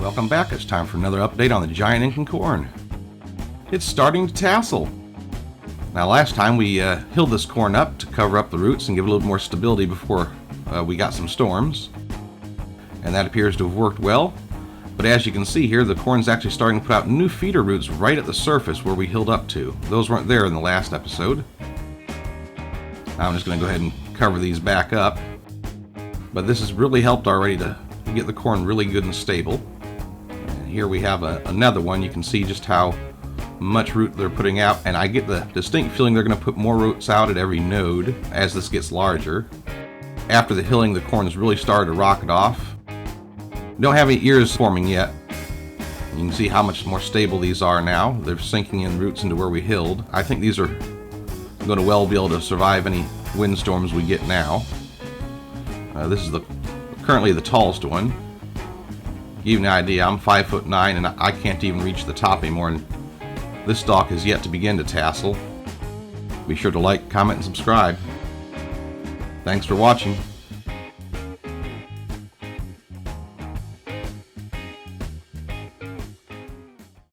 Welcome back. It's time for another update on the giant Incan corn. It's starting to tassel. Now last time we hilled this corn up to cover up the roots and give it a little more stability before we got some storms. And that appears to have worked well. But as you can see here, the corn's actually starting to put out new feeder roots right at the surface where we hilled up to. Those weren't there in the last episode. Now I'm just going to go ahead and cover these back up. But this has really helped already to get the corn really good and stable. And here we have another one. You can see just how much root they're putting out, and I get the distinct feeling they're going to put more roots out at every node as this gets larger. After the hilling, the corn has really started to rocket off. Don't have any ears forming yet. You can see how much more stable these are now. They're sinking in roots into where we hilled. I think these are going to well be able to survive any windstorms we get now. This is currently the tallest one. To give you an idea, I'm 5'9" and I can't even reach the top anymore, and this stalk is yet to begin to tassel. Be sure to like, comment, and subscribe. Thanks for watching.